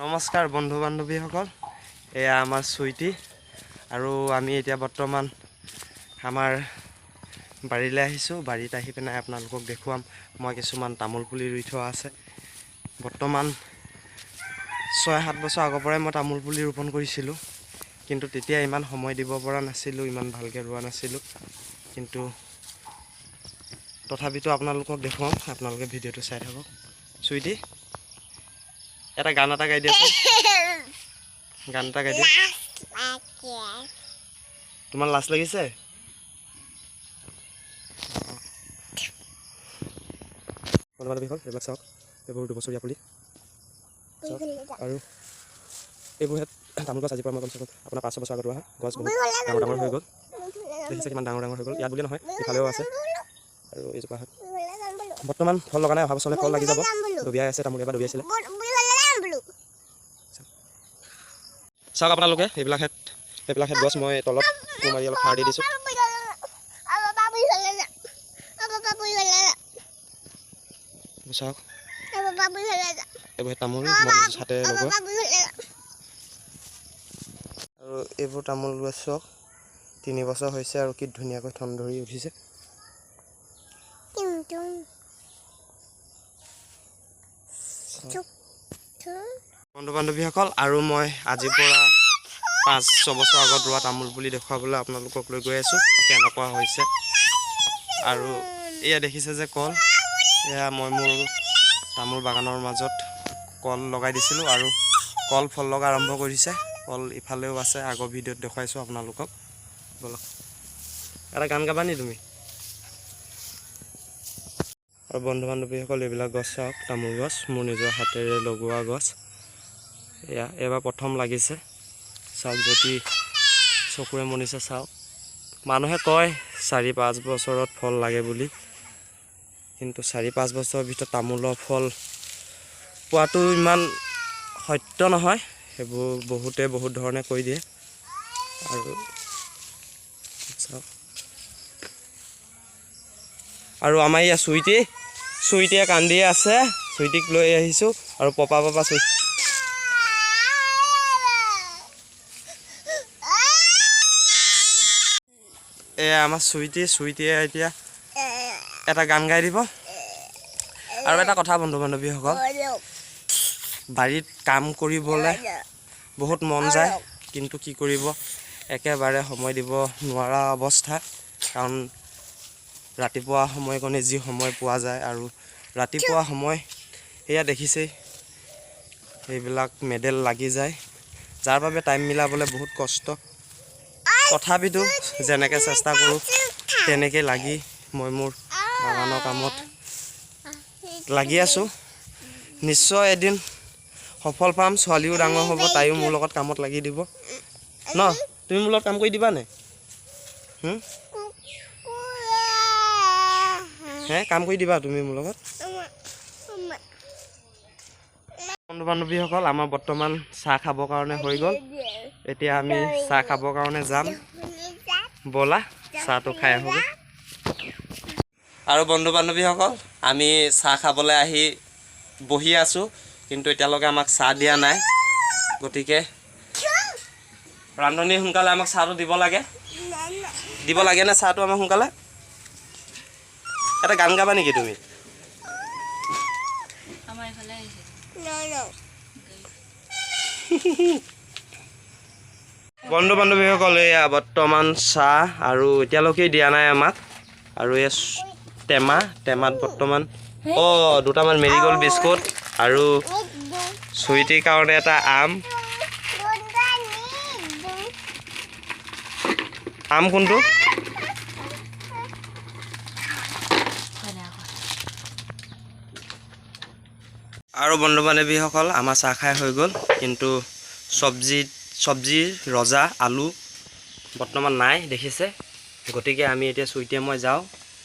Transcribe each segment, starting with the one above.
নমস্কাৰ বন্ধু বান্ধৱীসকল, এয়া আমাৰ চুইটি আৰু আমি এতিয়া বৰ্তমান আমাৰ বাৰীলৈ আহিছোঁ। বাৰীত আহি পিনে আপোনালোকক দেখুৱাম মই কিছুমান তামোল পুলি ৰুই থোৱা আছে। বৰ্তমান 6-7 বছৰ আগৰ পৰাই মই তামোল পুলি ৰোপণ কৰিছিলোঁ, কিন্তু তেতিয়া ইমান সময় দিব পৰা নাছিলোঁ, ইমান ভালকৈ ৰোৱা নাছিলোঁ। কিন্তু তথাপিতো আপোনালোকক দেখুৱাম, আপোনালোকে ভিডিঅ'টো চাই থাকক। চুইটি এটা গান এটা গাই দিয়াচোন, গান এটা গাই দিয়া। তোমাৰ লাজ লাগিছে? এইবিলাক চাওক, এইবোৰ 2 বছৰীয়া পুলি আৰু এইবোৰহে তামোল গছ। আজিৰ পৰা মই কমচে কম আপোনাৰ 5-6 বছৰ আগত ৰোৱা গছ বহুত ডাঙৰ ডাঙৰ হৈ গ'ল। দেখিছে কিমান ডাঙৰ ডাঙৰ হৈ গ'ল। ইয়াত বুলি নহয়, ইফালেও আছে আৰু এইজোপা বৰ্তমান ফল লগা নাই, অহা বছৰলৈ ফল লাগি যাব। ডুবিয়াই আছে, তামোল এবাৰ ডুবিয়াইছিলে। চাওক আপোনালোকে, এইবিলাক গছ মই তলত কোৰ মাৰি অলপ সাৰ দি দিছোঁ। চাওক এইবোৰ তামোল মই হাতেৰে লগোৱা, আৰু এইবোৰ তামোল গছ চাওক 3 বছৰ হৈছে আৰু কি ধুনীয়াকৈ ঠন ধৰি উঠিছে। বন্ধু বান্ধৱীসকল, আৰু মই আজিৰ পৰা 5-6 বছৰ আগত ৰোৱা তামোল পুলি দেখুৱাবলৈ আপোনালোকক লৈ গৈ আছোঁ, কেনেকুৱা হৈছে। আৰু এয়া দেখিছে যে কল, এয়া মই মোৰ তামোল বাগানৰ মাজত কল লগাই দিছিলোঁ আৰু কল ফল লগা আৰম্ভ কৰিছে। কল ইফালেও আছে, আগৰ ভিডিঅ'ত দেখুৱাইছোঁ আপোনালোকক। বলক এটা গান গাবা নি তুমি? আৰু বন্ধু বান্ধৱীসকল, এইবিলাক গছ চাওক, তামোল গছ মোৰ নিজৰ হাতেৰে লগোৱা গছ। এয়া এইবাৰ প্ৰথম লাগিছে, চাওক যদি চকুৰে মনিছে চাওক। মানুহে কয় 4-5 বছৰত ফল লাগে বুলি, কিন্তু 4-5 বছৰৰ ভিতৰত তামোলৰ ফল পোৱাটো ইমান সত্য নহয়। সেইবোৰ বহুতে বহুত ধৰণে কৈ দিয়ে। আৰু চাওক, আৰু আমাৰ ইয়াত চুইটিয়ে কান্দিয়ে আছে, চুইটিক লৈ আহিছোঁ। আৰু পপা চুইটি এয়া আমাৰ চুইটিয়ে এতিয়া এটা গান গাই দিব। আৰু এটা কথা বন্ধু বান্ধৱীসকল, বাৰীত কাম কৰিবলৈ বহুত মন যায়, কিন্তু কি কৰিব, একেবাৰে সময় দিব নোৱাৰা অৱস্থা। কাৰণ ৰাতিপুৱা সময়কণে যি সময় পোৱা যায়, আৰু ৰাতিপুৱা সময় এয়া দেখিছেই এইবিলাক মেডেল লাগি যায়, যাৰ বাবে টাইম মিলাবলৈ বহুত কষ্ট। তথাপিতো যেনেকৈ চেষ্টা কৰোঁ তেনেকৈ লাগি মই মোৰ বাগানৰ কামত লাগি আছোঁ। নিশ্চয় এদিন সফল পাম, ছোৱালীও ডাঙৰ হ'ব, তাইও মোৰ লগত কামত লাগি দিব ন? তুমি মোৰ লগত কাম কৰি দিবানে? কাম কৰি দিবা তুমি মোৰ লগত? বন্ধু বান্ধৱীসকল, আমাৰ বৰ্তমান চাহ খাবৰ কাৰণে হৈ গ'ল। এতিয়া আমি চাহ খাবৰ কাৰণে যাম, ব'লা চাহটো খাই আহোঁগৈ। আৰু বন্ধু বান্ধৱীসকল, আমি চাহ খাবলৈ আহি বহি আছোঁ, কিন্তু এতিয়ালৈকে আমাক চাহ দিয়া নাই। গতিকে ৰান্ধনি সোনকালে আমাক চাহটো দিব লাগেনে চাহটো আমাক সোনকালে? এটা গান গাবা নেকি তুমি? বন্ধু বান্ধৱীসকল, এয়া বৰ্তমান চাহ আৰু এতিয়ালৈকে দিয়া নাই আমাক। আৰু এই টেমাত বৰ্তমান 2টামান মেৰিগ'ল্ড বিস্কুট আৰু চুইটিৰ কাৰণে এটা আম কোনটো? আৰু বন্ধু বান্ধৱীসকল, আমাৰ চাহ খাই হৈ গ'ল, কিন্তু চব্জি ৰজা আলু বৰ্তমান নাই দেখিছে। গতিকে আমি এতিয়া চুইটিয়ে মই যাওঁ,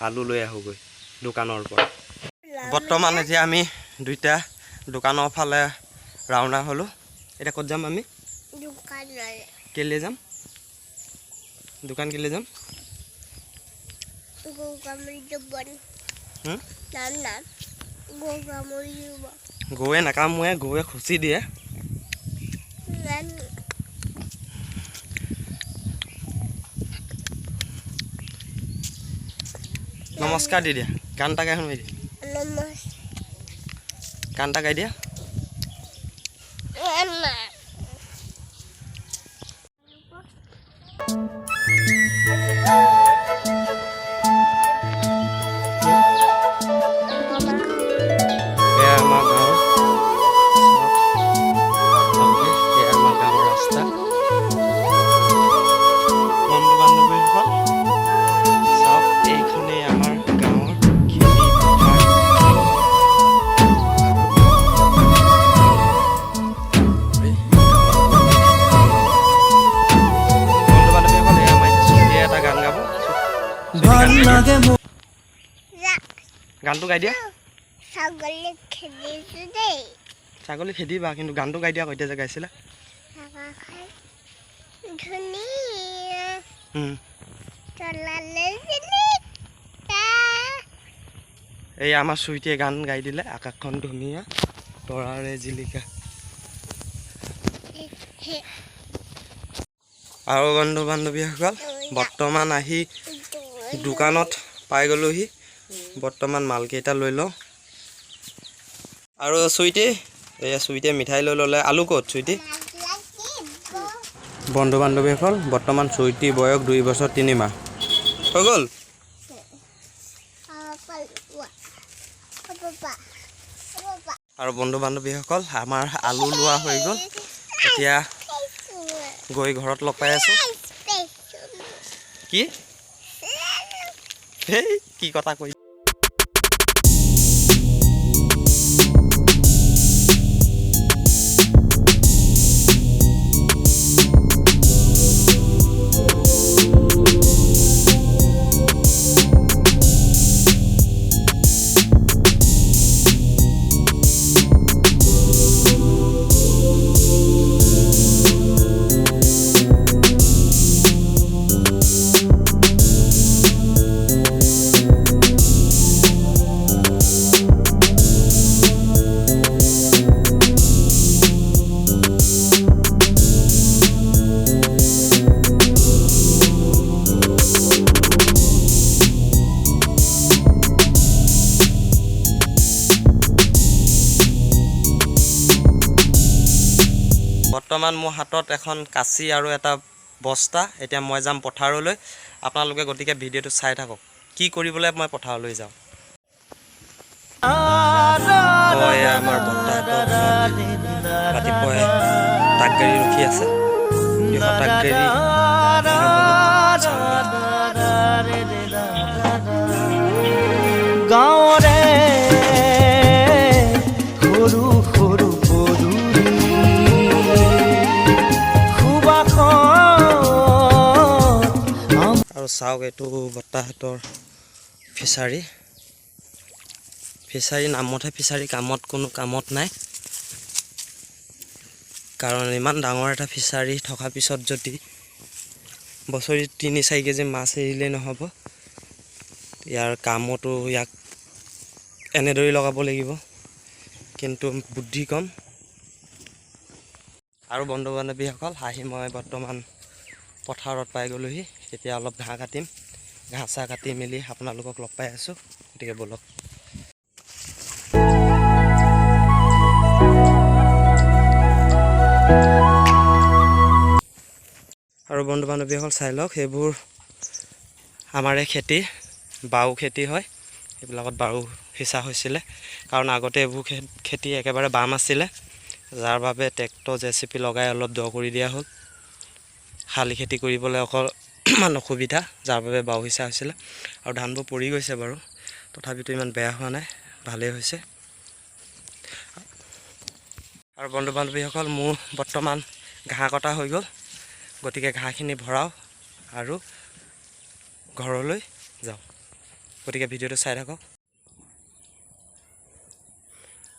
আলু লৈ আহোঁগৈ দোকানৰ পৰা। বৰ্তমান এতিয়া আমি দুইটা দোকানৰ ফালে ৰাওনা হ'লোঁ। এতিয়া ক'ত যাম আমি? কেলৈ যাম? দোকান কিলে যাম গৰুৱে নাকামোৱে গৰুৱে খুচি দিয়ে নমস্কাৰ দি দিয়া গান এটা গাই শুনাই দিয়া গান এটা গাই দিয়া গানটো গাই দিয়া ছাগলী খেদিবা কিন্তু গানটো গাই দিয়া কইতে যে গাইছিলা এই আমাৰ চুইটিয়ে গান গাই দিলে আকাশখন ধুনীয়া তৰাৰে জিলিকা আৰু বন্ধু বান্ধৱীসকল বৰ্তমান আহি দোকানত পাই গ'লোহি বৰ্তমান মালকেইটা লৈ লওঁ আৰু চুইটি এয়া চুইটিয়ে মিঠাই লৈ ল'লে আলু ক'ত চুইটি বন্ধু বান্ধৱীসকল বৰ্তমান চুইটি বয়স 2 বছৰ 3 মাহ হৈ গ'ল আৰু বন্ধু বান্ধৱীসকল আমাৰ আলু লোৱা হৈ গ'ল এতিয়া গৈ ঘৰত লগ পাই আছোঁ কি হেই কি কথা কৈ বৰ্তমান মোৰ হাতত এখন কাচি আৰু এটা বস্তা এতিয়া মই যাম পথাৰলৈ আপোনালোকে গতিকে ভিডিঅ'টো চাই থাকক কি কৰিবলৈ মই পথাৰলৈ যাওঁ আমাৰ বৰ্তাহঁতৰ ৰাতিপুৱাই টাক গাড়ী ৰখি আছে টাক গাড়ী গাঁৱৰে সৰু সৰু আৰু চাওক এইটো বৰ্তাহঁতৰ ফিচাৰী নামতহে ফিচাৰী কামত কোনো কামত নাই কাৰণ ইমান ডাঙৰ এটা ফিচাৰী থকা পিছত যদি বছৰি 3-4 কেজি মাছ এৰিলে নহ'ব ইয়াৰ কামতো ইয়াক এনেদৰে লগাব লাগিব কিন্তু বুদ্ধি কম আৰু বন্ধু বান্ধৱীসকল আহি মই বৰ্তমান পথাৰত পাই গ'লোহি এতিয়া অলপ ঘাঁহ কাটিম ঘাঁহ চাহ কাটি মেলি আপোনালোকক লগ পাই আছোঁ গতিকে বলক আৰু বন্ধু বান্ধৱীসকল চাই লওক সেইবোৰ আমাৰে খেতি বাও খেতি হয় এইবিলাকত বাও সিঁচা হৈছিলে কাৰণ আগতে এইবোৰ খেতি একেবাৰে বাম আছিলে যাৰ বাবে ট্ৰেক্টৰ জেচিপি লগাই অলপ দ কৰি দিয়া হ'ল শালি খেতি কৰিবলৈ অকণমান অসুবিধা যাৰ বাবে বাও সিঁচা হৈছিলে আৰু ধানবোৰ পৰি গৈছে বাৰু তথাপিতো ইমান বেয়া হোৱা নাই ভালেই হৈছে আৰু বন্ধু বান্ধৱীসকল মোৰ বৰ্তমান ঘাঁহ কটা হৈ গ'ল গতিকে ঘাঁহখিনি ভৰাওঁ আৰু ঘৰলৈ যাওঁ গতিকে ভিডিঅ'টো চাই থাকক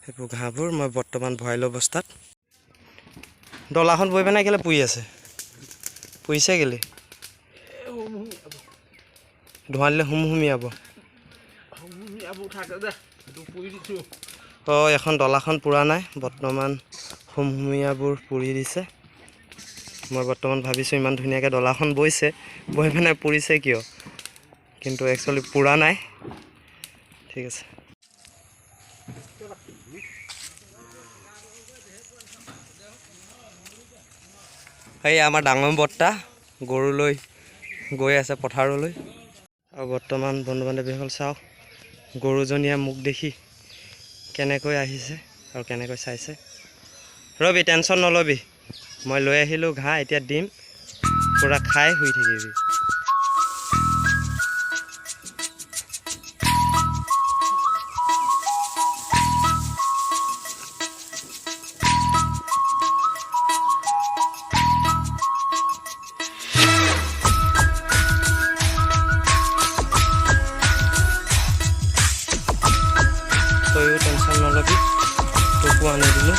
সেইবোৰ ঘাঁহবোৰ মই বৰ্তমান ভৰাই লৈ অৱস্থাত ডলাখন বৈ পেলাই কেলৈ পুৰি আছে পুৰিছে কেলৈ ধোঁৱা দিলে হুমহুমিয়াব। এখন ডলাখন পুৰা নাই, বৰ্তমান হুমহুমীয়াবোৰ পুৰি দিছে। মই বৰ্তমান ভাবিছোঁ ইমান ধুনীয়াকৈ ডলাখন বৈছে, বৈ পিনে পুৰিছে কিয়, কিন্তু একচুৱেলি পুৰা নাই। ঠিক আছে। এই আমাৰ ডাঙৰ বৰ্তা গৰুলৈ গৈ আছে পথাৰলৈ। আৰু বৰ্তমান বন্ধু বান্ধৱীসকল চাওক, গৰুজনীয়ে মোক দেখি কেনেকৈ আহিছে আৰু কেনেকৈ চাইছে। ৰবি, টেনশ্যন নল'বি, মই লৈ আহিলোঁ ঘাঁহ, এতিয়া দিম, পূৰা খাই শুই থাকিবি। তইও টেনশ্যন নল'বি, তোকো আনি দিলোঁ।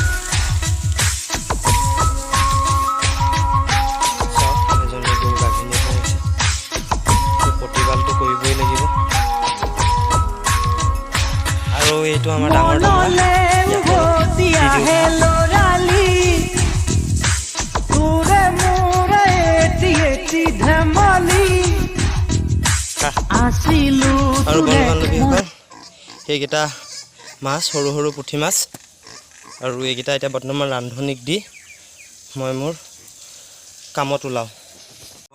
চাওক, এজনী গৰু গাভিনী হৈ আছে, প্ৰতিপালটো কৰিবই লাগিব। আৰু এইটো আমাৰ ডাঙৰ আৰু বন্ধু বান্ধৱীসকল, সেইকেইটা মাছ সৰু সৰু পুঠি মাছ, আৰু এইকেইটা এতিয়া বৰ্তমান ৰান্ধনিক দি মই মোৰ কামত ওলাওঁ।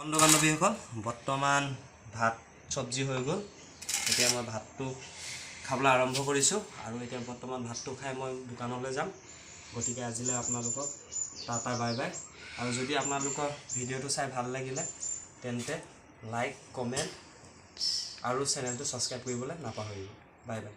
বন্ধু বান্ধৱীসকল, বৰ্তমান ভাত চব্জি হৈ গ'ল, এতিয়া মই ভাতটো খাবলৈ আৰম্ভ কৰিছোঁ। আৰু এতিয়া বৰ্তমান ভাতটো খাই মই দোকানলৈ যাম। গতিকে আজিলৈ আপোনালোকক টাটা বাই বাই। আৰু যদি আপোনালোকৰ ভিডিঅ'টো চাই ভাল লাগিলে তেন্তে লাইক, কমেণ্ট আৰু চেনেলটো ছাবস্ক্ৰাইব কৰিবলৈ নাপাহৰিব। Bye bye.